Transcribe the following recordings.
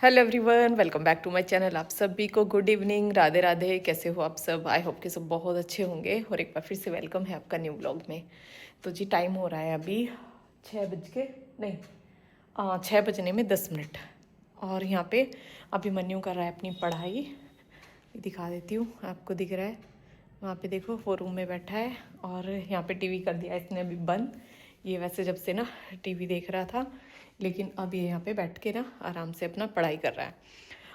Hello everyone, welcome back to my channel. आप सभी को गुड इवनिंग, राधे राधे। कैसे हो आप सब? आई होप कि सब बहुत अच्छे होंगे और एक बार फिर से वेलकम है आपका न्यू ब्लॉग में। तो जी टाइम हो रहा है अभी 6 बज के नहीं 6 बजने में 10 मिनट। और यहाँ पे अभी मन्नू कर रहा है अपनी पढ़ाई। दिखा देती हूँ, आपको दिख रहा है वहाँ पे, देखो वो रूम में बैठा है। और यहाँ पे टीवी कर दिया इसने अभी बंद। ये वैसे जब से ना टीवी देख रहा था, लेकिन अब ये यहाँ पे बैठ के ना आराम से अपना पढ़ाई कर रहा है।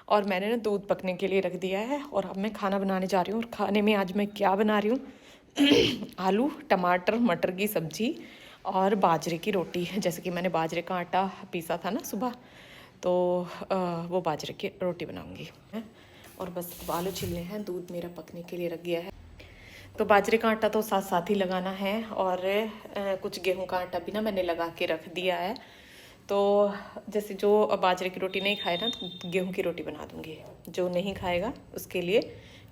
और मैंने ना दूध पकने के लिए रख दिया है और अब मैं खाना बनाने जा रही हूँ। और खाने में आज मैं क्या बना रही हूँ आलू टमाटर मटर की सब्जी और बाजरे की रोटी। जैसे कि मैंने बाजरे का आटा पीसा था ना सुबह, तो वो बाजरे की रोटी बनाऊँगी। और बस अब आलू छिलने हैं, दूध मेरा पकने के लिए रख गया है। तो बाजरे का आटा तो साथ साथ ही लगाना है। और कुछ गेहूं का आटा भी ना मैंने लगा के रख दिया है। तो जैसे जो बाजरे की रोटी नहीं खाए ना, तो गेहूं की रोटी बना दूंगी। जो नहीं खाएगा उसके लिए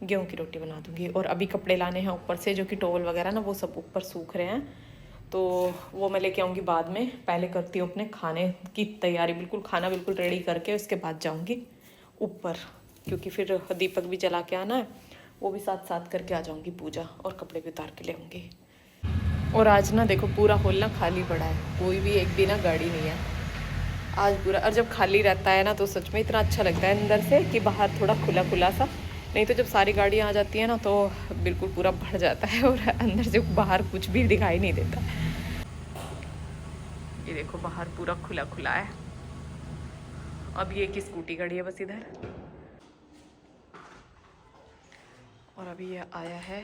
गेहूं की रोटी बना दूंगी। और अभी कपड़े लाने हैं ऊपर से, जो कि टॉवल वगैरह ना वो सब ऊपर सूख रहे हैं, तो वो मैं लेके आऊँगी बाद में। पहले करती हूँ अपने खाने की तैयारी, बिल्कुल खाना बिल्कुल रेडी करके उसके बाद जाऊँगी ऊपर, क्योंकि फिर दीपक भी जला के आना है। वो भी साथ साथ करके आ जाऊँगी पूजा, और कपड़े भी उतार के ले आऊँगी। और आज ना देखो पूरा हॉल ना खाली पड़ा है, कोई भी एक भी ना गाड़ी नहीं है आज पूरा। और जब खाली रहता है ना तो सच में इतना अच्छा लगता है अंदर से कि बाहर थोड़ा खुला खुला सा। नहीं तो जब सारी गाड़ियाँ आ जाती हैं ना तो बिल्कुल पूरा भर जाता है और अंदर से बाहर कुछ भी दिखाई नहीं देता। ये देखो बाहर पूरा खुला खुला है। अब ये एक स्कूटी खड़ी है बस इधर। और अभी ये आया है।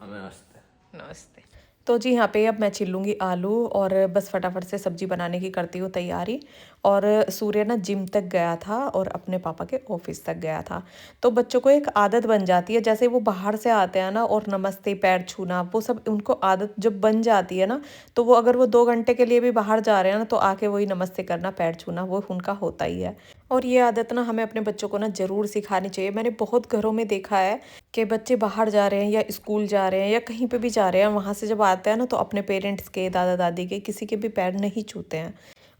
नमस्ते नमस्ते। तो जी यहाँ पे अब मैं छील लूँगी आलू और बस फटाफट से सब्जी बनाने की करती हूँ तैयारी। और सूर्य ना जिम तक गया था और अपने पापा के ऑफिस तक गया था। तो बच्चों को एक आदत बन जाती है, जैसे वो बाहर से आते हैं ना और नमस्ते पैर छूना वो सब उनको आदत जब बन जाती है ना, तो वो अगर वो 2 घंटे के लिए भी बाहर जा रहे हैं ना तो आके वही नमस्ते करना पैर छूना वो उनका होता ही है। और ये आदत ना हमें अपने बच्चों को ना ज़रूर सिखानी चाहिए। मैंने बहुत घरों में देखा है कि बच्चे बाहर जा रहे हैं या स्कूल जा रहे हैं या कहीं पे भी जा रहे हैं, वहाँ से जब आते हैं ना तो अपने पेरेंट्स के दादा दादी के किसी के भी पैर नहीं छूते हैं।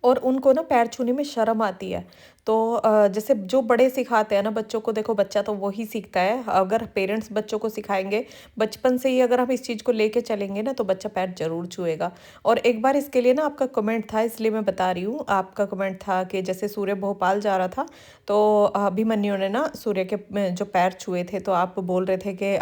और उनको ना पैर छूने में शर्म आती है। तो जैसे जो बड़े सिखाते हैं ना बच्चों को, देखो बच्चा तो वही सीखता है। अगर पेरेंट्स बच्चों को सिखाएंगे बचपन से ही, अगर हम इस चीज़ को लेके चलेंगे ना तो बच्चा पैर जरूर छुएगा। और एक बार इसके लिए ना आपका कमेंट था, इसलिए मैं बता रही हूँ। आपका कमेंट था कि जैसे सूर्य भोपाल जा रहा था तो अभिमन्यु ने ना सूर्य के जो पैर छुए थे, तो आप बोल रहे थे कि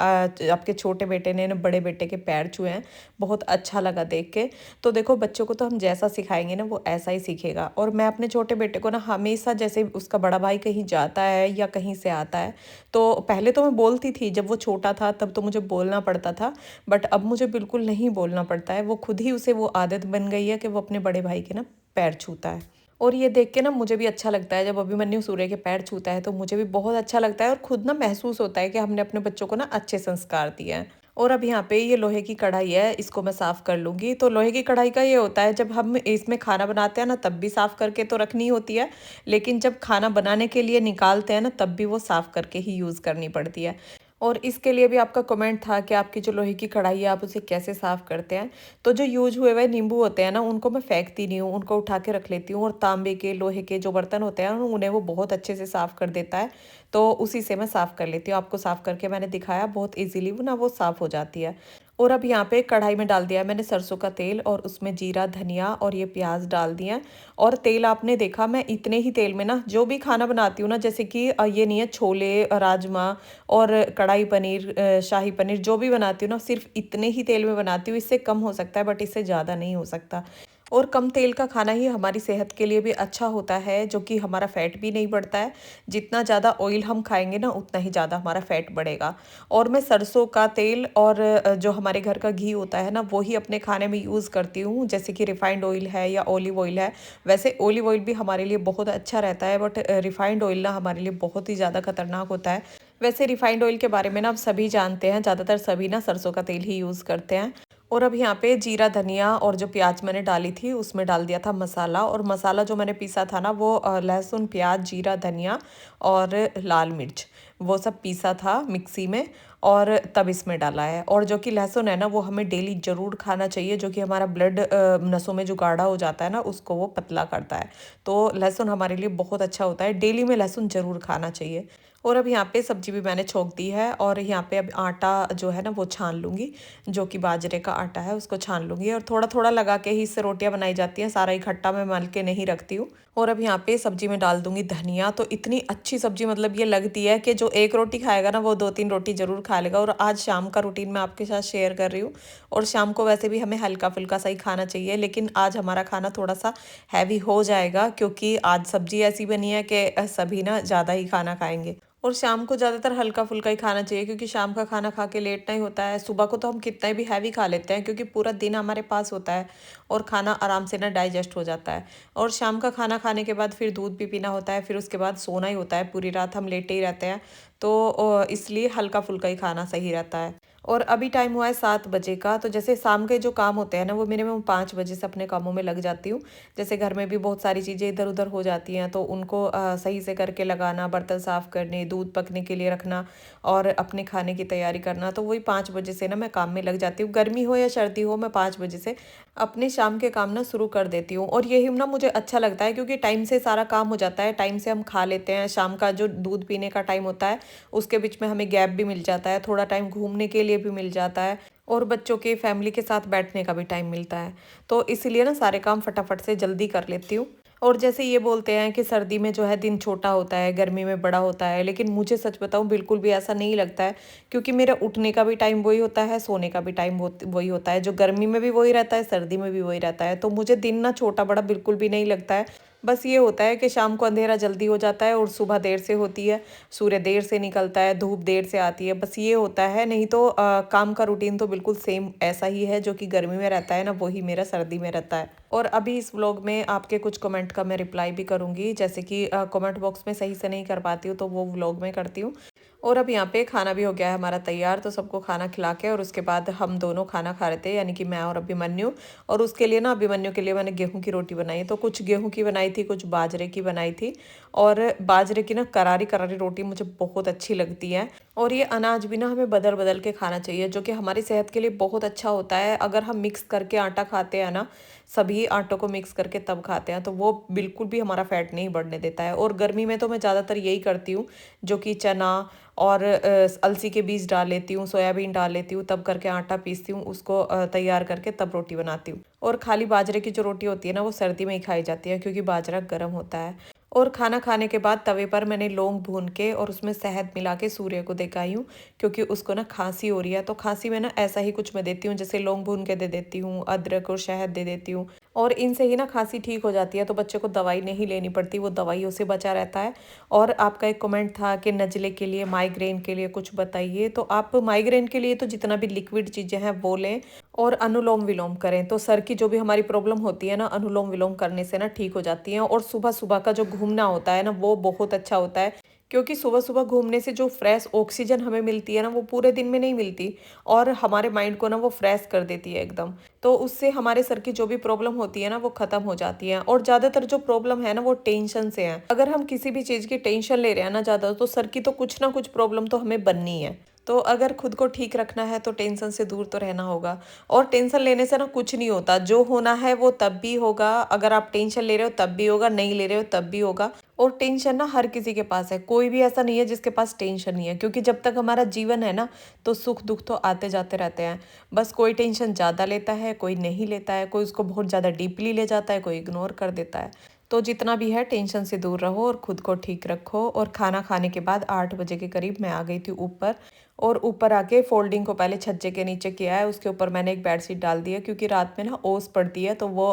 आपके छोटे बेटे ने ना बड़े बेटे के पैर छुए हैं, बहुत अच्छा लगा देख के। तो देखो बच्चों को तो हम जैसा सिखाएंगे ना वो ऐसा ही सीखेगा। और मैं अपने छोटे बेटे को ना हमेशा, जैसे उसका बड़ा भाई कहीं जाता है या कहीं से आता है, तो पहले तो मैं बोलती थी, जब वो छोटा था तब तो मुझे बोलना पड़ता था, बट अब मुझे बिल्कुल नहीं बोलना पड़ता है। वो खुद ही, उसे वो आदत बन गई है कि वो अपने बड़े भाई के ना पैर छूता है। और ये देख के ना मुझे भी अच्छा लगता है, जब अभिमन्यु सूर्य के पैर छूता है तो मुझे भी बहुत अच्छा लगता है और खुद ना महसूस होता है कि हमने अपने बच्चों को ना अच्छे संस्कार दिए हैं। और अब यहाँ पे ये लोहे की कढ़ाई है, इसको मैं साफ़ कर लूँगी। तो लोहे की कढ़ाई का ये होता है, जब हम इसमें खाना बनाते हैं ना तब भी साफ़ करके तो रखनी होती है, लेकिन जब खाना बनाने के लिए निकालते हैं ना तब भी वो साफ़ करके ही यूज़ करनी पड़ती है। और इसके लिए भी आपका कमेंट था कि आपकी जो लोहे की कढ़ाई है आप उसे कैसे साफ़ करते हैं। तो जो यूज हुए हुए नींबू होते हैं ना उनको मैं फेंकती नहीं हूँ, उनको उठा के रख लेती हूँ। और तांबे के लोहे के जो बर्तन होते हैं उन्हें वो बहुत अच्छे से साफ़ कर देता है, तो उसी से मैं साफ़ कर लेती हूँ। आपको साफ़ करके मैंने दिखाया, बहुत ईजीली वो ना वो साफ़ हो जाती है। और अब यहाँ पे कढ़ाई में डाल दिया है मैंने सरसों का तेल, और उसमें जीरा धनिया और ये प्याज डाल दिया। और तेल आपने देखा, मैं इतने ही तेल में ना जो भी खाना बनाती हूँ ना, जैसे कि ये नहीं है छोले राजमा और कढ़ाई पनीर शाही पनीर, जो भी बनाती हूँ ना सिर्फ इतने ही तेल में बनाती हूँ। इससे कम हो सकता है बट इससे ज़्यादा नहीं हो सकता। और कम तेल का खाना ही हमारी सेहत के लिए भी अच्छा होता है, जो कि हमारा फैट भी नहीं बढ़ता है। जितना ज़्यादा ऑयल हम खाएंगे ना उतना ही ज़्यादा हमारा फैट बढ़ेगा। और मैं सरसों का तेल और जो हमारे घर का घी होता है ना वो ही अपने खाने में यूज़ करती हूँ, जैसे कि रिफाइंड ऑयल है या ऑलिव ऑयल है। वैसे ऑलिव ऑयल भी हमारे लिए बहुत अच्छा रहता है, बट रिफाइंड ऑयल ना हमारे लिए बहुत ही ज़्यादा खतरनाक होता है। वैसे रिफाइंड ऑयल के बारे में ना आप सभी जानते हैं, ज़्यादातर सभी ना सरसों का तेल ही यूज़ करते हैं। और अब यहाँ पे जीरा धनिया और जो प्याज मैंने डाली थी उसमें डाल दिया था मसाला। और मसाला जो मैंने पीसा था ना वो लहसुन प्याज जीरा धनिया और लाल मिर्च, वो सब पीसा था मिक्सी में और तब इसमें डाला है। और जो कि लहसुन है ना वो हमें डेली ज़रूर खाना चाहिए, जो कि हमारा ब्लड नसों में जो गाढ़ा हो जाता है ना उसको वो पतला करता है। तो लहसुन हमारे लिए बहुत अच्छा होता है, डेली में लहसुन ज़रूर खाना चाहिए। और अब यहाँ पे सब्जी भी मैंने छोंक दी है और यहाँ पे अब आटा जो है ना वो छान लूँगी, जो कि बाजरे का आटा है उसको छान लूँगी। और थोड़ा थोड़ा लगा के ही इससे रोटियाँ बनाई जाती हैं, सारा इकट्ठा मैं मल के नहीं रखती हूँ। और अब यहाँ पे सब्जी में डाल दूंगी धनिया। तो इतनी अच्छी सब्जी मतलब ये लगती है कि जो एक रोटी खाएगा ना वो 2-3 रोटी ज़रूर खा लेगा। और आज शाम का रूटीन मैं आपके साथ शेयर कर रही हूँ। और शाम को वैसे भी हमें हल्का फुल्का सा ही खाना चाहिए, लेकिन आज हमारा खाना थोड़ा सा हैवी हो जाएगा क्योंकि आज सब्जी ऐसी बनी है कि सभी ना ज़्यादा ही खाना खाएंगे। और शाम को ज़्यादातर हल्का फुल्का ही खाना चाहिए, क्योंकि शाम का खाना खा के लेटना ही होता है। सुबह को तो हम कितना भी हैवी खा लेते हैं क्योंकि पूरा दिन हमारे पास होता है और खाना आराम से ना डाइजेस्ट हो जाता है। और शाम का खाना खाने के बाद फिर दूध भी पीना होता है, फिर उसके बाद सोना ही होता है, पूरी रात हम लेटे ही रहते हैं। तो इसलिए हल्का फुल्का ही खाना सही रहता है। और अभी टाइम हुआ है 7 बजे का। तो जैसे शाम के जो काम होते हैं ना वो मिनिमम 5 बजे से अपने कामों में लग जाती हूँ। जैसे घर में भी बहुत सारी चीज़ें इधर उधर हो जाती हैं तो उनको सही से करके लगाना, बर्तन साफ़ करने, दूध पकने के लिए रखना और अपने खाने की तैयारी करना। तो वही 5 बजे से ना मैं काम में लग जाती हूँ, गर्मी हो या सर्दी हो, मैं 5 बजे से अपने शाम के काम ना शुरू कर देती हूँ। और यही ना मुझे अच्छा लगता है क्योंकि टाइम से सारा काम हो जाता है, टाइम से हम खा लेते हैं। शाम का जो दूध पीने का टाइम होता है उसके बीच में हमें गैप भी मिल जाता है, थोड़ा टाइम घूमने के लिए भी मिल जाता है और बच्चों के फैमिली के साथ बैठने का भी टाइम मिलता है। तो इसीलिए ना सारे काम फटाफट से जल्दी कर लेती हूँ। और जैसे ये बोलते हैं कि सर्दी में जो है दिन छोटा होता है, गर्मी में बड़ा होता है, लेकिन मुझे सच बताऊं बिल्कुल भी ऐसा नहीं लगता है। क्योंकि मेरा उठने का भी टाइम वही होता है, सोने का भी टाइम वही होता है, जो गर्मी में भी वही रहता है, सर्दी में भी वही रहता है। तो मुझे दिन ना छोटा बड़ा बिल्कुल भी नहीं लगता है। बस ये होता है कि शाम को अंधेरा जल्दी हो जाता है और सुबह देर से होती है, सूर्य देर से निकलता है, धूप देर से आती है, बस ये होता है। नहीं तो काम का रूटीन तो बिल्कुल सेम ऐसा ही है, जो कि गर्मी में रहता है ना वही मेरा सर्दी में रहता है। और अभी इस व्लॉग में आपके कुछ कमेंट का मैं रिप्लाई भी करूंगी, जैसे कि कमेंट बॉक्स में सही से नहीं कर पाती हूँ तो वो व्लॉग में करती हूँ। और अब यहाँ पे खाना भी हो गया है हमारा तैयार, तो सबको खाना खिला के और उसके बाद हम दोनों खाना खा रहे थे, यानी कि मैं और अभिमन्यु। और उसके लिए ना अभिमन्यु के लिए मैंने गेहूं की रोटी बनाई है, तो कुछ गेहूं की बनाई थी, कुछ बाजरे की बनाई थी। और बाजरे की ना करारी करारी रोटी मुझे बहुत अच्छी लगती है। और ये अनाज भी ना हमें बदल बदल के खाना चाहिए, जो कि हमारी सेहत के लिए बहुत अच्छा होता है। अगर हम मिक्स करके आटा खाते हैं ना, सभी आटों को मिक्स करके तब खाते हैं, तो वो बिल्कुल भी हमारा फैट नहीं बढ़ने देता है। और गर्मी में तो मैं ज़्यादातर यही करती हूँ, जो कि चना और अलसी के बीज डाल लेती हूँ, सोयाबीन डाल लेती हूँ, तब करके आटा पीसती हूँ, उसको तैयार करके तब रोटी बनाती हूँ। और खाली बाजरे की जो रोटी होती है ना वो सर्दी में ही खाई जाती है क्योंकि बाजरा गर्म होता है। और खाना खाने के बाद तवे पर मैंने लौंग भून के और उसमें शहद मिला के सूर्य को दिखाई हूँ, क्योंकि उसको ना खांसी हो रही है। तो खांसी में ना ऐसा ही कुछ मैं देती हूँ, जैसे लौंग भून के दे देती हूँ, अदरक और शहद दे देती हूँ। और इनसे ही ना खांसी ठीक हो जाती है, तो बच्चे को दवाई नहीं लेनी पड़ती, वो दवाइयों से बचा रहता है। और आपका एक कमेंट था कि नज़ले के लिए, माइग्रेन के लिए कुछ बताइए। तो आप माइग्रेन के लिए तो जितना भी लिक्विड चीज़ें हैं वो लें और अनुलोम विलोम करें, तो सर की जो भी हमारी प्रॉब्लम होती है ना, अनुलोम विलोम करने से ना ठीक हो जाती है। और सुबह सुबह का जो घूमना होता है ना वो बहुत अच्छा होता है, क्योंकि सुबह सुबह घूमने से जो फ्रेश ऑक्सीजन हमें मिलती है ना वो पूरे दिन में नहीं मिलती। और हमारे माइंड को ना वो फ्रेश कर देती है एकदम। तो उससे हमारे सर की जो भी प्रॉब्लम होती है ना वो खत्म हो जाती है। और ज़्यादातर जो प्रॉब्लम है ना वो टेंशन से है। अगर हम किसी भी चीज़ की टेंशन ले रहे हैं ना ज़्यादा, तो सर की तो कुछ ना कुछ प्रॉब्लम तो हमें बननी है। तो अगर खुद को ठीक रखना है तो टेंशन से दूर तो रहना होगा। और टेंशन लेने से ना कुछ नहीं होता, जो होना है वो तब भी होगा। अगर आप टेंशन ले रहे हो तब भी होगा, नहीं ले रहे हो तब भी होगा। और टेंशन ना हर किसी के पास है, कोई भी ऐसा नहीं है जिसके पास टेंशन नहीं है, क्योंकि जब तक हमारा जीवन है ना तो सुख दुख तो आते जाते रहते हैं। बस कोई टेंशन ज़्यादा लेता है, कोई नहीं लेता है, कोई उसको बहुत ज़्यादा डीपली ले जाता है, कोई इग्नोर कर देता है। तो जितना भी है टेंशन से दूर रहो और खुद को ठीक रखो। और खाना खाने के बाद 8 बजे के करीब मैं आ गई थी ऊपर। और ऊपर आके फोल्डिंग को पहले छज्जे के नीचे किया है, उसके ऊपर मैंने एक बेडशीट डाल दी है, क्योंकि रात में ना ओस पड़ती है, तो वो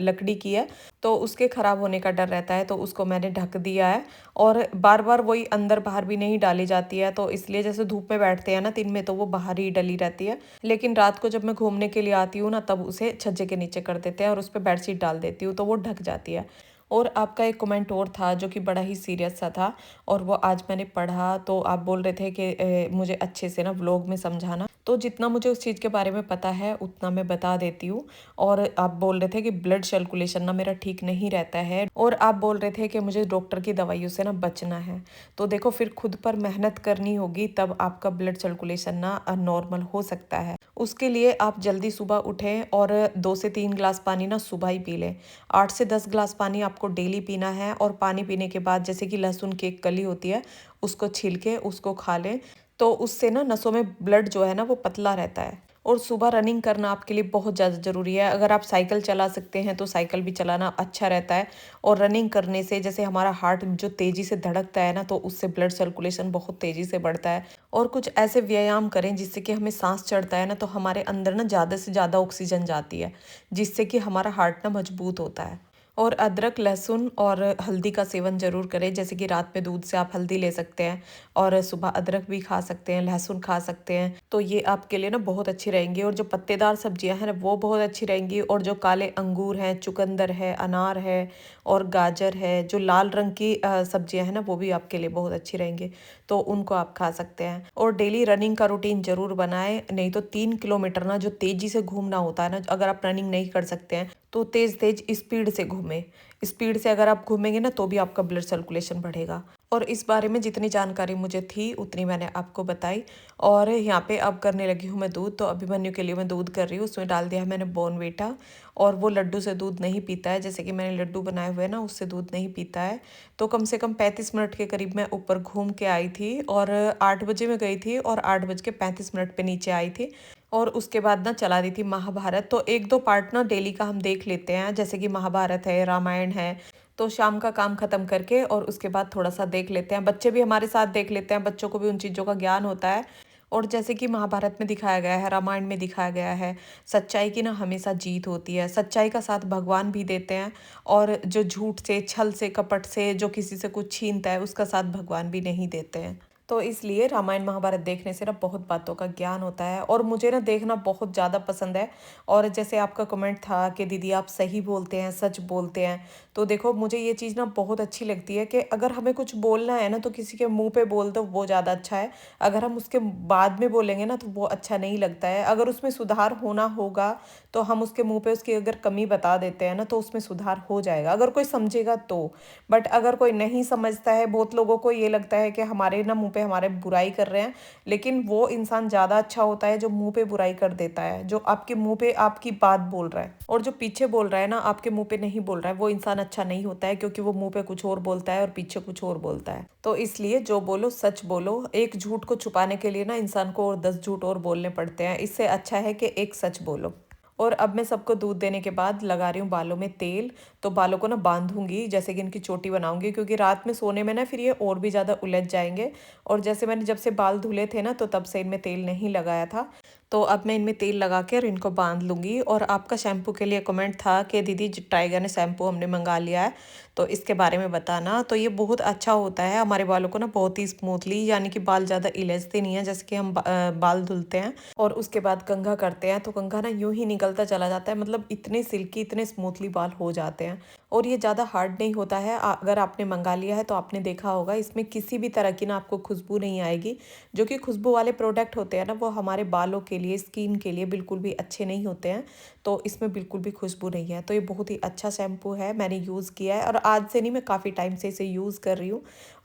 लकड़ी की है, तो उसके ख़राब होने का डर रहता है, तो उसको मैंने ढक दिया है। और बार बार वही अंदर बाहर भी नहीं डाली जाती है, तो इसलिए जैसे धूप में बैठते हैं ना दिन में तो वो बाहर ही डली रहती है, लेकिन रात को जब मैं घूमने के लिए आती हूँ ना तब उसे छज्जे के नीचे कर देते हैं और उस पर बेडशीट डाल देती हूँ, तो वो ढक जाती है। और आपका एक कमेंट और था जो कि बड़ा ही सीरियस सा था, और वो आज मैंने पढ़ा। तो आप बोल रहे थे कि मुझे अच्छे से ना व्लॉग में समझाना। तो जितना मुझे उस चीज़ के बारे में पता है उतना मैं बता देती हूँ। और आप बोल रहे थे कि ब्लड सर्कुलेशन ना मेरा ठीक नहीं रहता है, और आप बोल रहे थे कि मुझे डॉक्टर की दवाइयों से ना बचना है। तो देखो, फिर खुद पर मेहनत करनी होगी, तब आपका ब्लड सर्कुलेशन ना नॉर्मल हो सकता है। उसके लिए आप जल्दी सुबह उठें और 2 से 3 ग्लास पानी ना सुबह ही पी लें। 8 से 10 ग्लास पानी आपको डेली पीना है, और पानी पीने के बाद जैसे कि लहसुन की एक कली होती है, उसको छील के उसको खा लें। तो उससे ना नसों में ब्लड जो है ना वो पतला रहता है। और सुबह रनिंग करना आपके लिए बहुत ज़्यादा ज़रूरी है। अगर आप साइकिल चला सकते हैं तो साइकिल भी चलाना अच्छा रहता है। और रनिंग करने से जैसे हमारा हार्ट जो तेज़ी से धड़कता है ना, तो उससे ब्लड सर्कुलेशन बहुत तेज़ी से बढ़ता है। और कुछ ऐसे व्यायाम करें जिससे कि हमें सांस चढ़ता है ना, तो हमारे अंदर ना ज़्यादा से ज़्यादा ऑक्सीजन जाती है, जिससे कि हमारा हार्ट ना मजबूत होता है। और अदरक, लहसुन और हल्दी का सेवन ज़रूर करें। जैसे कि रात में दूध से आप हल्दी ले सकते हैं, और सुबह अदरक भी खा सकते हैं, लहसुन खा सकते हैं। तो ये आपके लिए ना बहुत अच्छी रहेंगी। और जो पत्तेदार सब्जियां हैं ना वो बहुत अच्छी रहेंगी। और जो काले अंगूर हैं, चुकंदर है, अनार है और गाजर है, जो लाल रंग की सब्जियां हैं ना, वो भी आपके लिए बहुत अच्छी रहेंगी। तो उनको आप खा सकते हैं। और डेली रनिंग का रूटीन ज़रूर बनाएं। नहीं तो 3 किलोमीटर ना जो तेज़ी से घूमना होता है ना, अगर आप रनिंग नहीं कर सकते हैं तो तेज़ तेज़ स्पीड से घूमें। स्पीड से अगर आप घूमेंगे ना तो भी आपका ब्लड सर्कुलेशन बढ़ेगा। और इस बारे में जितनी जानकारी मुझे थी उतनी मैंने आपको बताई। और यहाँ पे अब करने लगी हूँ मैं दूध। तो अभिमन्यु के लिए मैं दूध कर रही हूँ। उसमें डाल दिया है मैंने बॉर्नवीटा। और वो लड्डू से दूध नहीं पीता है, जैसे कि मैंने लड्डू बनाए हुए हैं ना, उससे दूध नहीं पीता है। तो कम से कम 35 मिनट के करीब मैं ऊपर घूम के आई थी, और 8 बजे में गई थी, और 8 बज के 35 मिनट पे नीचे आई थी। और उसके बाद ना चला दी थी महाभारत। तो एक दो पार्ट ना डेली का हम देख लेते हैं, जैसे कि महाभारत है, रामायण है। तो शाम का काम खत्म करके और उसके बाद थोड़ा सा देख लेते हैं। बच्चे भी हमारे साथ देख लेते हैं, बच्चों को भी उन चीज़ों का ज्ञान होता है। और जैसे कि महाभारत में दिखाया गया है, रामायण में दिखाया गया है, सच्चाई की ना हमेशा जीत होती है। सच्चाई का साथ भगवान भी देते हैं। और जो झूठ से, छल से, कपट से जो किसी से कुछ छीनता है, उसका साथ भगवान भी नहीं देते हैं। तो इसलिए रामायण महाभारत देखने से ना बहुत बातों का ज्ञान होता है। और मुझे ना देखना बहुत ज़्यादा पसंद है। और जैसे आपका कमेंट था कि दीदी आप सही बोलते हैं, सच बोलते हैं। तो देखो, मुझे ये चीज़ ना बहुत अच्छी लगती है कि अगर हमें कुछ बोलना है ना, तो किसी के मुंह पे बोल दो, वो ज़्यादा अच्छा है। अगर हम उसके बाद में बोलेंगे ना, तो वो अच्छा नहीं लगता है। अगर उसमें सुधार होना होगा तो हम उसके मुंह पे उसकी अगर कमी बता देते हैं ना, तो उसमें सुधार हो जाएगा, अगर कोई समझेगा तो। बट अगर कोई नहीं समझता है, बहुत लोगों को ये लगता है कि हमारे ना मुंह पे हमारे बुराई कर रहे हैं। लेकिन वो इंसान ज़्यादा अच्छा होता है जो मुंह पे बुराई कर देता है, जो आपके मुंह पे आपकी बात बोल रहा है। और जो पीछे बोल रहा है ना, आपके मुंह पे नहीं बोल रहा है, वो इंसान अच्छा नहीं होता है, क्योंकि वो मुंह पे कुछ और बोलता है और पीछे कुछ और बोलता है। तो इसलिए जो बोलो सच बोलो। एक झूठ को छुपाने के लिए ना इंसान को और 10 झूठ और बोलने पड़ते हैं। इससे अच्छा है कि एक सच बोलो। और अब मैं सबको दूध देने के बाद लगा रही हूँ बालों में तेल। तो बालों को ना बांधूंगी, जैसे कि इनकी चोटी बनाऊंगी, क्योंकि रात में सोने में ना फिर ये और भी ज़्यादा उलझ जाएंगे। और जैसे मैंने जब से बाल धुले थे ना, तो तब से इनमें तेल नहीं लगाया था। तो अब मैं इनमें तेल लगा के और इनको बांध लूँगी। और आपका शैम्पू के लिए कमेंट था कि दीदी टाइगर ने शैम्पू हमने मंगा लिया है, तो इसके बारे में बताना। तो ये बहुत अच्छा होता है हमारे बालों को ना बहुत ही स्मूथली, यानी कि बाल ज़्यादा इलझते नहीं है। जैसे कि हम बाल धुलते हैं और उसके बाद कंघा करते हैं, तो कंघा ना यूं ही निकलता चला जाता है। मतलब इतने सिल्की, इतने स्मूथली बाल हो जाते हैं। और ये ज़्यादा हार्ड नहीं होता है। अगर आपने मंगा लिया है तो आपने देखा होगा, इसमें किसी भी तरह की ना आपको खुशबू नहीं आएगी। जो कि खुशबू वाले प्रोडक्ट होते हैं ना, वो हमारे बालों के लिए, स्किन के लिए बिल्कुल भी अच्छे नहीं होते हैं। तो इसमें बिल्कुल भी खुशबू नहीं है। तो ये बहुत ही अच्छा शैम्पू है, मैंने यूज़ किया है। और आज से नहीं, मैं काफ़ी टाइम से इसे यूज़ कर रही हूँ।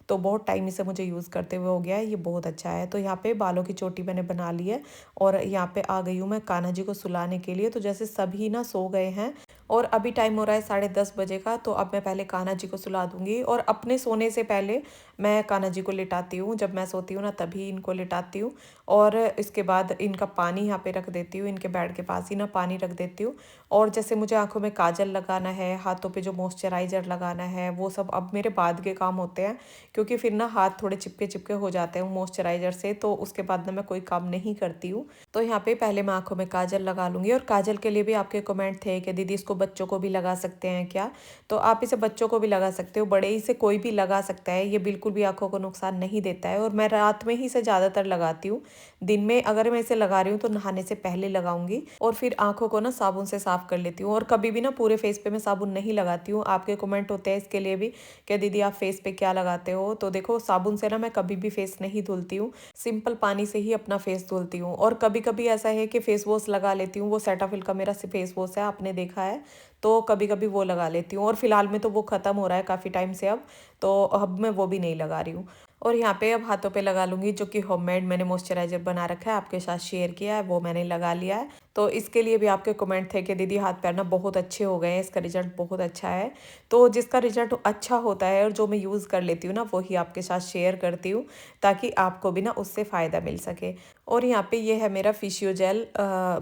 तो बहुत टाइम इसे मुझे यूज़ करते हुए हो गया है। ये बहुत अच्छा है। तो यहाँ पे बालों की चोटी मैंने बना ली है। और यहाँ पे आ गई हूँ मैं कान्हा जी को सुलाने के लिए। तो जैसे सभी ना सो गए हैं और अभी टाइम हो रहा है 10:30 बजे का, तो अब मैं पहले कान्हा जी को सुला दूंगी। और अपने सोने से पहले मैं कान्हा जी को लिटाती हूँ। जब मैं सोती हूँ ना, तभी इनको लिटाती हूँ। और इसके बाद इनका पानी यहाँ पे रख देती हूँ, इनके बेड के पास ही ना पानी रख देती हूँ। और जैसे मुझे आंखों में काजल लगाना है, हाथों पे जो मॉइस्चराइज़र लगाना है, वो सब अब मेरे बाद के काम होते हैं। क्योंकि फिर ना हाथ थोड़े चिपके चिपके हो जाते हैं मॉइस्चराइज़र से, तो उसके बाद ना मैं कोई काम नहीं करती हूँ। तो यहाँ पे पहले मैं आंखों में काजल लगा लूँगी। और काजल के लिए भी आपके कमेंट थे कि दीदी इसको बच्चों को भी लगा सकते हैं क्या? तो आप इसे बच्चों को भी लगा सकते हो, बड़े ही से कोई भी लगा सकता है। ये बिल्कुल बिल्कुल भी आँखों को नुकसान नहीं देता है और मैं रात में ही इसे ज़्यादातर लगाती हूँ। दिन में अगर मैं इसे लगा रही हूँ तो नहाने से पहले लगाऊंगी और फिर आँखों को ना साबुन से साफ कर लेती हूँ। और कभी भी ना पूरे फेस पे मैं साबुन नहीं लगाती हूँ। आपके कमेंट होते हैं इसके लिए भी कि दीदी आप फेस पे क्या लगाते हो, तो देखो साबुन से ना मैं कभी भी फेस नहीं धुलती हूँ, सिंपल पानी से ही अपना फेस धुलती हूँ। और कभी कभी ऐसा है कि फेस वॉश लगा लेती हूँ, वो सेटाफिल का मेरा फेस वॉश है, आपने देखा है, तो कभी कभी वो लगा लेती हूँ। और फिलहाल में तो वो ख़त्म हो रहा है काफ़ी टाइम से अब, तो अब मैं वो भी नहीं लगा रही हूँ। और यहाँ पे अब हाथों पे लगा लूँगी, जो कि होममेड मैंने मॉइस्चराइज़र बना रखा है, आपके साथ शेयर किया है, वो मैंने लगा लिया है। तो इसके लिए भी आपके कमेंट थे कि दीदी हाथ पैर ना बहुत अच्छे हो गए हैं, इसका रिजल्ट बहुत अच्छा है। तो जिसका रिजल्ट अच्छा होता है और जो मैं यूज़ कर लेती हूँ ना, वही आपके साथ शेयर करती हूँ, ताकि आपको भी ना उससे फ़ायदा मिल सके। और यहाँ पे ये है मेरा फिशियोजेल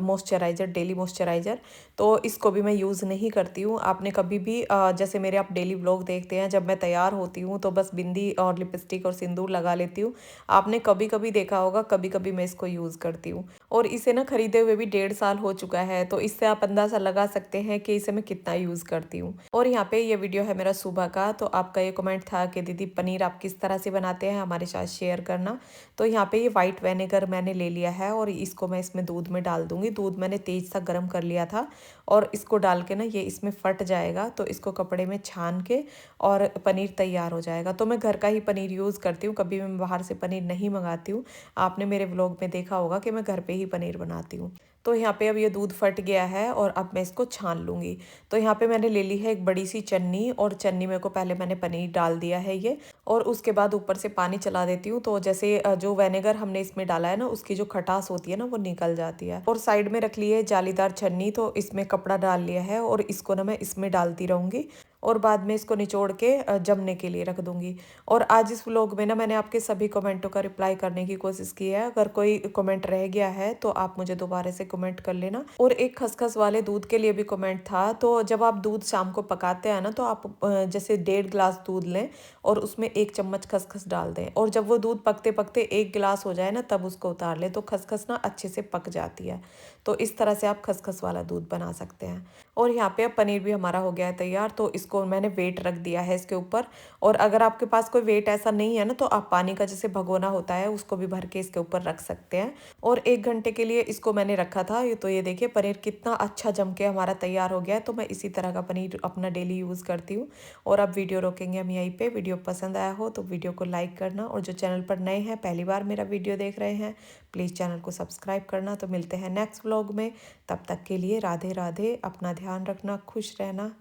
मॉइस्चराइज़र, डेली मॉइस्चराइज़र। तो इसको भी मैं यूज़ नहीं करती हूँ। आपने कभी भी जैसे मेरे आप डेली व्लॉग देखते हैं, जब मैं तैयार होती हूँ तो बस बिंदी और लिपस्टिक और सिंदूर लगा लेती हूँ। आपने कभी कभी देखा होगा, कभी कभी मैं इसको यूज़ करती हूँ। और इसे ना खरीदे हुए भी 1.5 साल हो चुका है, तो इससे आप अंदाज़ा लगा सकते हैं कि इसे मैं कितना यूज़ करती हूँ। और यहाँ पे ये वीडियो है मेरा सुबह का। तो आपका ये कमेंट था कि दीदी पनीर आप किस तरह से बनाते हैं, हमारे साथ शेयर करना। तो यहाँ पे ये वाइट विनेगर मैंने ले लिया है और इसको मैं इसमें दूध में डाल दूंगी। दूध मैंने तेज सा गर्म कर लिया था और इसको डाल के ना ये इसमें फट जाएगा, तो इसको कपड़े में छान के और पनीर तैयार हो जाएगा। तो मैं घर का ही पनीर यूज़ करती हूँ, कभी मैं बाहर से पनीर नहीं मंगाती हूँ। आपने मेरे व्लॉग में देखा होगा कि मैं घर पे ही पनीर बनाती हूँ। तो यहाँ पे अब ये दूध फट गया है और अब मैं इसको छान लूँगी। तो यहाँ पे मैंने ले ली है एक बड़ी सी चन्नी, और चन्नी में को पहले मैंने पनीर डाल दिया है ये, और उसके बाद ऊपर से पानी चला देती हूँ। तो जैसे जो विनेगर हमने इसमें डाला है ना, उसकी जो खटास होती है ना, वो निकल जाती है। और साइड में रख ली है जालीदार छन्नी, तो इसमें कपड़ा डाल लिया है और इसको ना मैं इसमें डालती रहूँगी और बाद में इसको निचोड़ के जमने के लिए रख दूँगी। और आज इस व्लॉग में ना मैंने आपके सभी कमेंटों का रिप्लाई करने की कोशिश की है। अगर कोई कमेंट रह गया है तो आप मुझे दोबारा से कमेंट कर लेना। और एक खसखस वाले दूध के लिए भी कमेंट था। तो जब आप दूध शाम को पकाते हैं ना, तो आप जैसे 1.5 गिलास दूध लें और उसमें 1 चम्मच खसखस डाल दें, और जब वो दूध पकते पकते 1 गिलास हो जाए ना, तब उसको उतार लें, तो खसखस ना अच्छे से पक जाती है। तो इस तरह से आप खसखस वाला दूध बना सकते हैं। और यहाँ पे अब पनीर भी हमारा हो गया है तैयार, तो इसको मैंने वेट रख दिया है इसके ऊपर। और अगर आपके पास कोई वेट ऐसा नहीं है ना, तो आप पानी का जैसे भगोना होता है, उसको भी भर के इसके ऊपर रख सकते हैं। और 1 घंटे के लिए इसको मैंने रखा था। ये तो ये देखिए पनीर कितना अच्छा जम के हमारा तैयार हो गया है। तो मैं इसी तरह का पनीर अपना डेली यूज़ करती हूँ। और अब वीडियो रोकेंगे हम यहीं पे। वीडियो पसंद आया हो तो वीडियो को लाइक करना, और जो चैनल पर नए हैं, पहली बार मेरा वीडियो देख रहे हैं, प्लीज़ चैनल को सब्सक्राइब करना। तो मिलते हैं नेक्स्ट व्लॉग में, तब तक के लिए राधे राधे। अपना ध्यान रखना, खुश रहना।